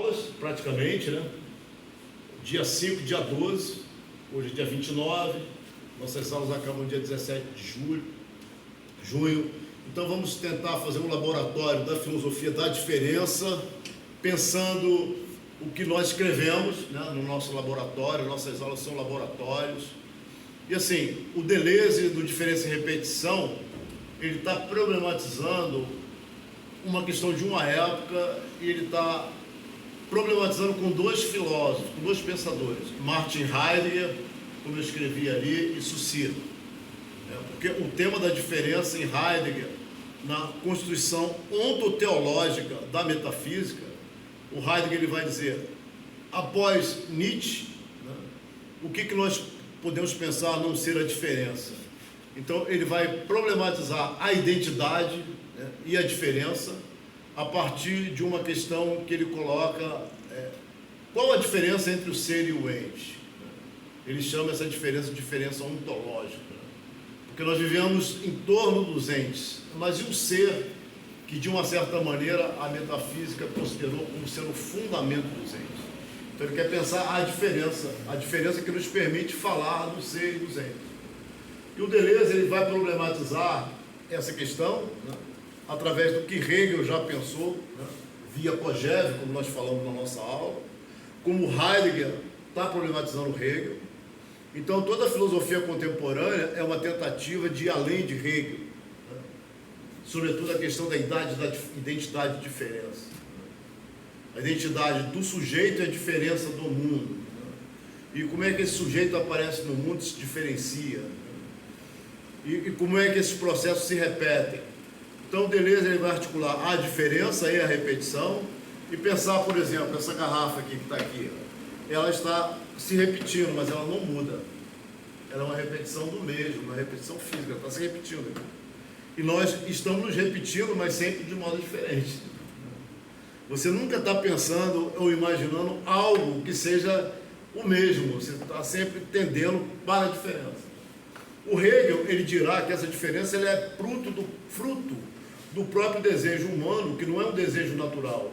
aulas, praticamente, né? Dia 5, dia 12, hoje é dia 29, nossas aulas acabam dia 17 de junho. Então vamos tentar fazer um laboratório da filosofia da diferença, pensando o que nós escrevemos, né, no nosso laboratório. Nossas aulas são laboratórios. E assim, o Deleuze do Diferença e Repetição, ele está problematizando uma questão de uma época, e ele está problematizando com dois filósofos, com dois pensadores, Martin Heidegger, como eu escrevi ali, e Saussure. Porque o tema da diferença em Heidegger, na constituição ontoteológica da metafísica, o Heidegger ele vai dizer, após Nietzsche, né, o que nós podemos pensar a não ser a diferença. Então ele vai problematizar a identidade, né, e a diferença a partir de uma questão que ele coloca, qual a diferença entre o ser e o ente. Ele chama essa diferença de diferença ontológica, porque nós vivemos em torno dos entes, mas e o ser, que de uma certa maneira a metafísica considerou como sendo o fundamento dos entes. Então ele quer pensar a diferença que nos permite falar do ser e dos entes. E o Deleuze ele vai problematizar essa questão, né, através do que Hegel já pensou, né, via Kojève, como nós falamos na nossa aula, como Heidegger está problematizando Hegel. Então toda a filosofia contemporânea é uma tentativa de ir além de Hegel, né, sobretudo a questão da identidade de diferença. A identidade do sujeito é a diferença do mundo, né, e como é que esse sujeito aparece no mundo e se diferencia, né, e como é que esses processos se repetem. Então, o Deleuze ele vai articular a diferença e a repetição e pensar, por exemplo, essa garrafa aqui que está aqui, ela está se repetindo, mas ela não muda. Ela é uma repetição do mesmo, uma repetição física, ela está se repetindo. E nós estamos nos repetindo, mas sempre de modo diferente. Você nunca está pensando ou imaginando algo que seja o mesmo, você está sempre tendendo para a diferença. O Hegel ele dirá que essa diferença ela é fruto do próprio desejo humano, que não é um desejo natural,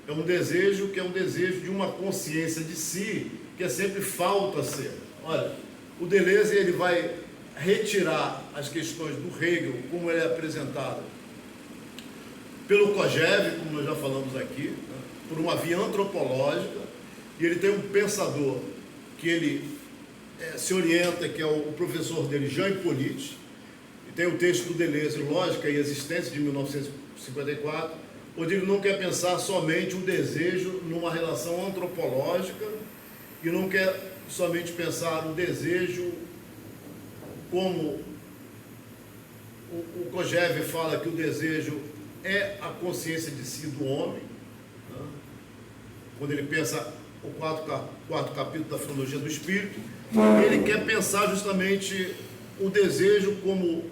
é um desejo que é um desejo de uma consciência de si, que é sempre falta ser. Olha, o Deleuze ele vai retirar as questões do Hegel, como ele é apresentado pelo Kojève, como nós já falamos aqui, né, por uma via antropológica, e ele tem um pensador que ele se orienta, que é o professor dele, Jean Hippolyte, e tem o texto do Deleuze, Lógica e Existência, de 1954, onde ele não quer pensar somente o desejo numa relação antropológica, e não quer somente pensar o desejo como o Kojève fala que o desejo é a consciência de si do homem, né? Quando ele pensa o quarto capítulo da Filosofia do Espírito, ele quer pensar justamente o desejo como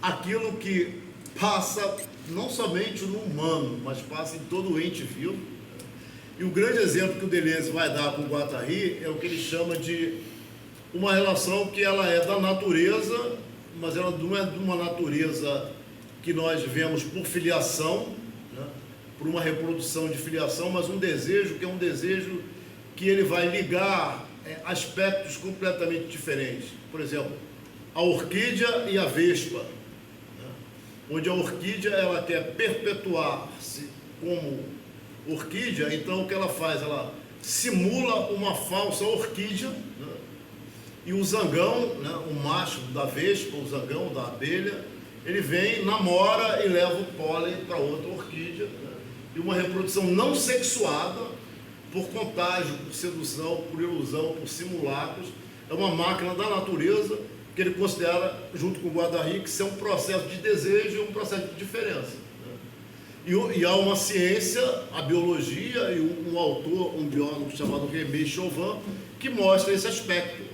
aquilo que passa não somente no humano, mas passa em todo o ente vivo. E o grande exemplo que o Deleuze vai dar com o Guattari é o que ele chama de uma relação que ela é da natureza, mas ela não é de uma natureza que nós vemos por filiação, né, por uma reprodução de filiação, mas um desejo que é um desejo que ele vai ligar aspectos completamente diferentes. Por exemplo, a orquídea e a vespa, né, onde a orquídea ela quer perpetuar-se como orquídea, então o que ela faz? Ela simula uma falsa orquídea, né, e o zangão, né, o macho da vespa, o zangão da abelha, ele vem, namora e leva o pólen para outra orquídea, né, e uma reprodução não sexuada, por contágio, por sedução, por ilusão, por simulacros, é uma máquina da natureza que ele considera, junto com o Guattari, que isso é um processo de desejo e um processo de diferença, né? E há uma ciência, a biologia, e um autor, um biólogo chamado René Chauvin, que mostra esse aspecto.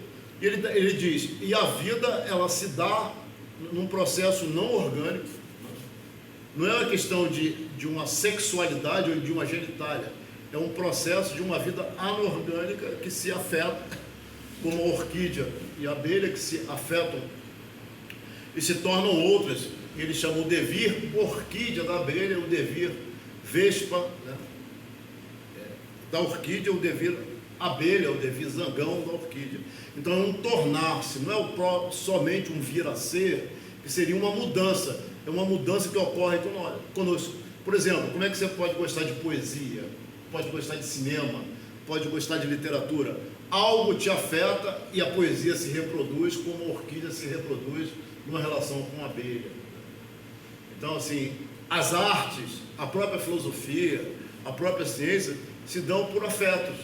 E ele diz, e a vida, ela se dá num processo não orgânico, não é uma questão de uma sexualidade ou de uma genitália, é um processo de uma vida anorgânica que se afeta, como a orquídea e a abelha, que se afetam e se tornam outras. Ele chamou o devir orquídea da abelha, o devir vespa, né? da orquídea, o devir abelha, o devir zangão da orquídea. Então é um tornar-se, não é somente um vir a ser, que seria uma mudança, é uma mudança que ocorre conosco. Por exemplo, como é que você pode gostar de poesia, pode gostar de cinema, pode gostar de literatura? Algo te afeta e a poesia se reproduz como a orquídea se reproduz numa relação com a abelha. Então, assim, as artes, a própria filosofia, a própria ciência se dão por afetos,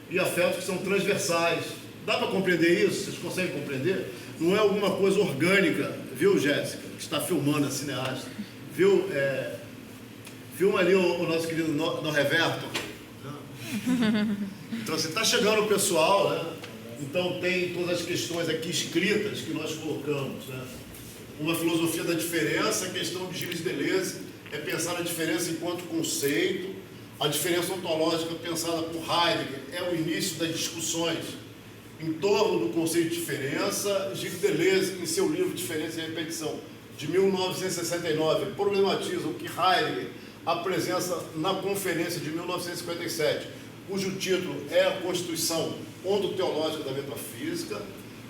e afetos que são transversais. Dá para compreender isso? Vocês conseguem compreender? Não é alguma coisa orgânica, viu, Jéssica, que está filmando a cineasta, viu? Filma ali o nosso querido Norreverto. Então, assim, está chegando o pessoal, né? Então tem todas as questões aqui escritas que nós colocamos, né? Uma filosofia da diferença, a questão de Gilles Deleuze é pensar a diferença enquanto conceito, a diferença ontológica pensada por Heidegger é o início das discussões em torno do conceito de diferença. Gilles Deleuze, em seu livro Diferença e Repetição, de 1969, problematiza o que Heidegger apresenta na conferência de 1957, cujo título é a Constituição Ontoteológica da Metafísica.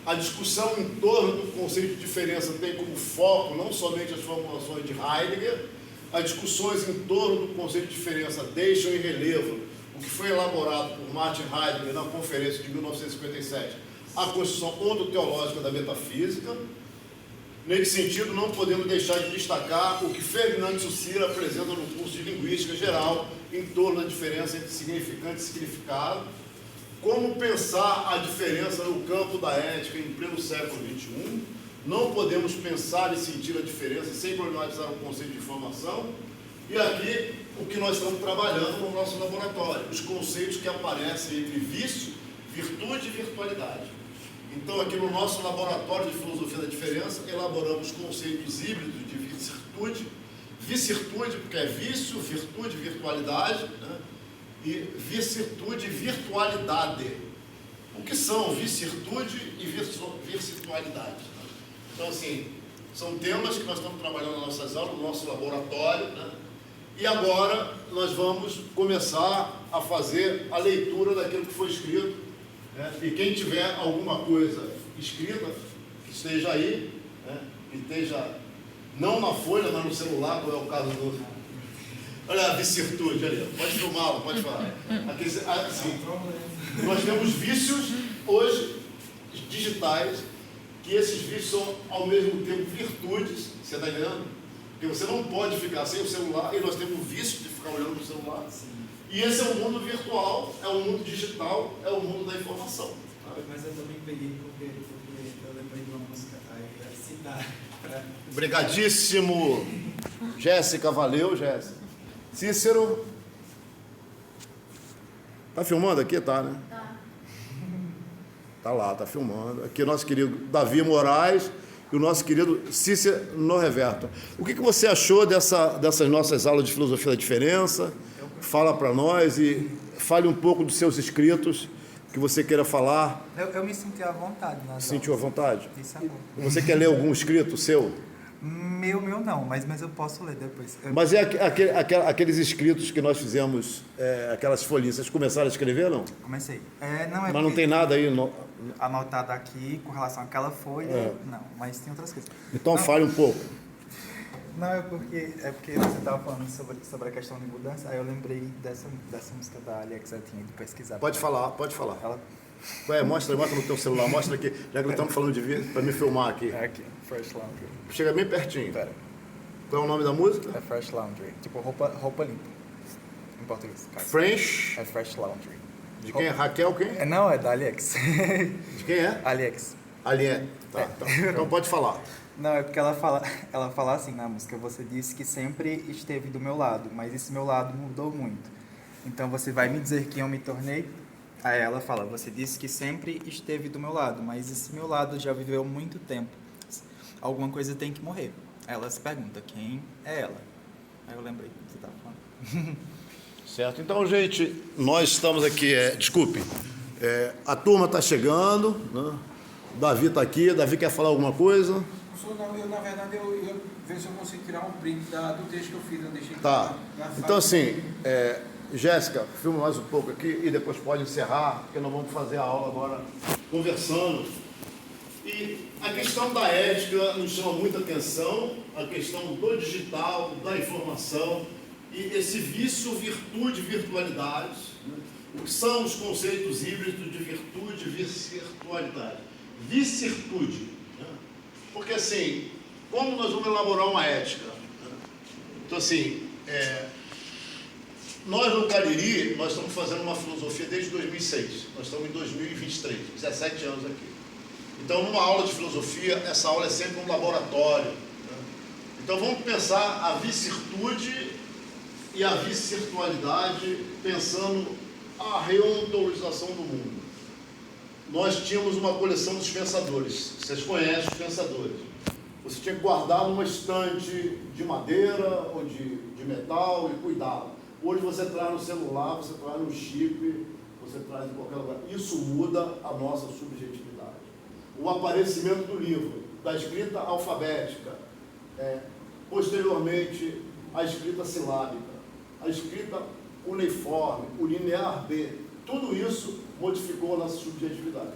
A discussão em torno do conceito de diferença tem como foco não somente as formulações de Heidegger. As discussões em torno do conceito de diferença deixam em relevo o que foi elaborado por Martin Heidegger na conferência de 1957, a Constituição Ontoteológica da Metafísica. Nesse sentido, não podemos deixar de destacar o que Ferdinand Saussure apresenta no curso de Linguística Geral em torno da diferença entre significante e significado. Como pensar a diferença no campo da ética em pleno século XXI? Não podemos pensar e sentir a diferença sem problematizar o conceito de informação. E aqui, o que nós estamos trabalhando no nosso laboratório, os conceitos que aparecem entre vício, virtude e virtualidade. Então, aqui no nosso laboratório de filosofia da diferença, elaboramos conceitos híbridos de vicirtude, vicirtude, porque é vício, virtude, virtualidade, né? E vicirtude e virtualidade. O que são vicirtude e virtualidade? Então, assim, são temas que nós estamos trabalhando nas nossas aulas, no nosso laboratório, né? E agora nós vamos começar a fazer a leitura daquilo que foi escrito, né? E quem tiver alguma coisa escrita, que esteja aí, né? Que esteja não na folha, mas no celular, como é o caso do... Olha a vicirtude ali, pode filmá-lo, pode falar. Aqui, assim, nós temos vícios hoje digitais, que esses vícios são ao mesmo tempo virtudes, você está entendendo? Porque você não pode ficar sem o celular, e nós temos o vício de ficar olhando para o celular. Sim. E esse é o mundo virtual, é o mundo digital, é o mundo da informação. Tá? Mas eu também peguei porque eu lembrei de uma música, aí assim dá para... Obrigadíssimo, Jéssica, valeu, Jéssica. Cícero, tá filmando aqui? Tá, né? Tá lá, tá filmando. Aqui o nosso querido Davi Moraes e o nosso querido Cícero Norreverto. O que você achou dessas nossas aulas de filosofia da diferença? Fala para nós e fale um pouco dos seus escritos que você queira falar. Eu me senti à vontade. Sentiu à vontade? Isso é bom. Você quer ler algum escrito seu? Meu não, mas eu posso ler depois. Mas é aqueles escritos que nós fizemos, aquelas folhinhas, vocês começaram a escrever ou não? Comecei. Mas não tem nada aí anotado aqui com relação àquela folha, não, mas tem outras coisas. Então não, fale um pouco. Não, é porque você estava falando sobre a questão de mudança, aí eu lembrei dessa música da Alexa, eu tinha ido pesquisar. Pode falar. Ela... Mostra no teu celular, mostra aqui, já que nós estamos falando de vídeo, para me filmar aqui. É aqui, Fresh Laundry. Chega bem pertinho. Pera. Qual é o nome da música? É Fresh Laundry, tipo roupa limpa, em português. French? É Fresh Laundry. De quem é? Raquel quem? Não, é da Alex. De quem é? Alex. Tá. Então pode falar. Não, é porque ela fala assim na música: você disse que sempre esteve do meu lado, mas esse meu lado mudou muito. Então você vai me dizer que eu me tornei? Aí ela fala: você disse que sempre esteve do meu lado, mas esse meu lado já viveu muito tempo. Alguma coisa tem que morrer. Aí ela se pergunta: quem é ela? Aí eu lembrei que você estava falando. Certo. Então, gente, nós estamos aqui, desculpe, a turma está chegando, né? O Davi está aqui. Davi quer falar alguma coisa? Na verdade, eu vejo se eu consigo tirar um print do texto que eu fiz, eu deixei Tá. Então, assim, Jéssica, filma mais um pouco aqui e depois pode encerrar, porque nós vamos fazer a aula agora conversando. E a questão da ética nos chama muita atenção, a questão do digital, da informação e esse vício, virtude, virtualidade, né? O que são os conceitos híbridos de virtude e virtualidade? Vicirtude, né? Porque assim, como nós vamos elaborar uma ética? Né? Então assim, nós no Cariri, nós estamos fazendo uma filosofia desde 2006, nós estamos em 2023, 17 anos aqui. Então, numa aula de filosofia, essa aula é sempre um laboratório, né? Então, vamos pensar a vicirtude e a vicirtualidade, pensando a reontologização do mundo. Nós tínhamos uma coleção dos pensadores, vocês conhecem os pensadores. Você tinha que guardar numa estante de madeira ou de metal e cuidá-lo. Hoje você traz no celular, você traz no chip, você traz em qualquer lugar. Isso muda a nossa subjetividade. O aparecimento do livro, da escrita alfabética, posteriormente a escrita silábica, a escrita uniforme, o linear B, tudo isso modificou a nossa subjetividade.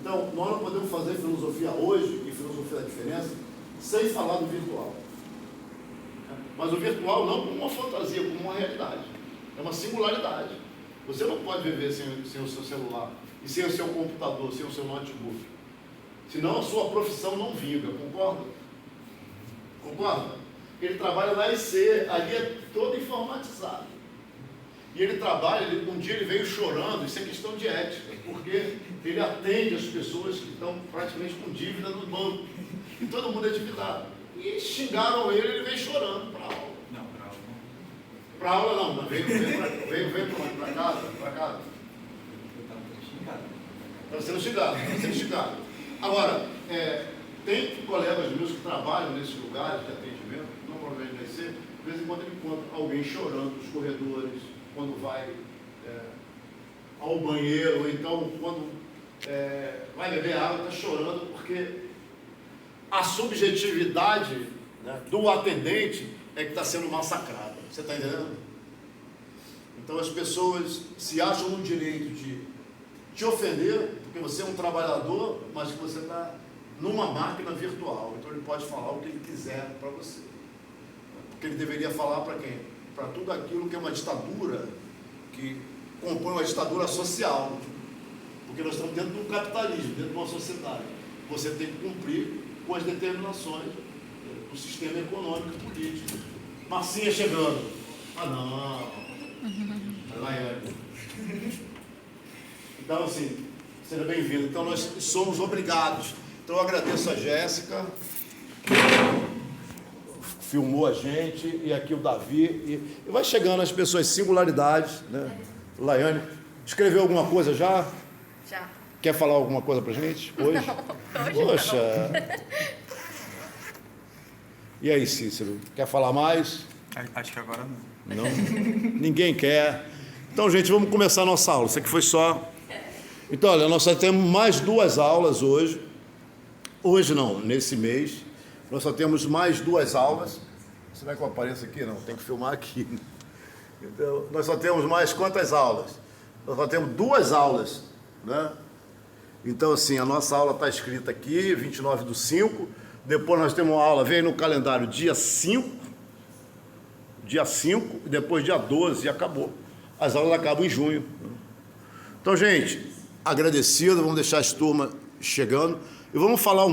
Então, nós não podemos fazer filosofia hoje, e filosofia da diferença, sem falar do virtual. Mas o virtual não como uma fantasia, como uma realidade. É uma singularidade. Você não pode viver sem o seu celular, e sem o seu computador, sem o seu notebook. Senão a sua profissão não vinga, concorda? Concorda? Ele trabalha na IC, ali é todo informatizado. E ele trabalha, um dia ele veio chorando, isso é questão de ética, porque ele atende as pessoas que estão praticamente com dívida no banco. E todo mundo é endividado. E xingaram ele veio chorando para a aula. Não, para aula não. Para aula não, mas veio para casa, para casa. Eu estava xingado. Está sendo xingado, está sendo xingado. Agora, tem colegas meus que trabalham nesses lugares de atendimento, não provavelmente vai ser, de vez em quando ele encontra alguém chorando nos corredores, quando vai ao banheiro, ou então quando vai beber água, está chorando, porque a subjetividade, né, do atendente é que está sendo massacrada. Você está entendendo? Então as pessoas se acham no direito de te ofender, porque você é um trabalhador, mas que você está numa máquina virtual. Então ele pode falar o que ele quiser para você. Porque ele deveria falar para quem? Para tudo aquilo que é uma ditadura, que compõe uma ditadura social. Porque nós estamos dentro de um capitalismo, dentro de uma sociedade. Você tem que cumprir com as determinações do sistema econômico e político. Marcinha chegando. Ah, não. Vai lá, Então, assim, seja bem-vindo. Então, nós somos obrigados. Então, eu agradeço a Jéssica, que filmou a gente, e aqui o Davi. E vai chegando as pessoas, singularidades, né? Laiane, escreveu alguma coisa já? Já. Quer falar alguma coisa pra gente hoje? Poxa. E aí, Cícero, quer falar mais? Acho que agora não. Não? Ninguém quer. Então, gente, vamos começar a nossa aula. Isso aqui foi só... Então, olha, nós só temos mais 2 aulas hoje. Hoje não, nesse mês. Nós só temos mais 2 aulas. Será que eu apareço aqui? Não, tem que filmar aqui. Então, nós só temos mais quantas aulas? Nós só temos 2 aulas, né? Então, assim, a nossa aula está escrita aqui, 29/5. Depois nós temos uma aula, vem no calendário dia 5, e depois dia 12, e acabou. As aulas acabam em junho. Então, gente, agradecido, vamos deixar as turmas chegando. E vamos falar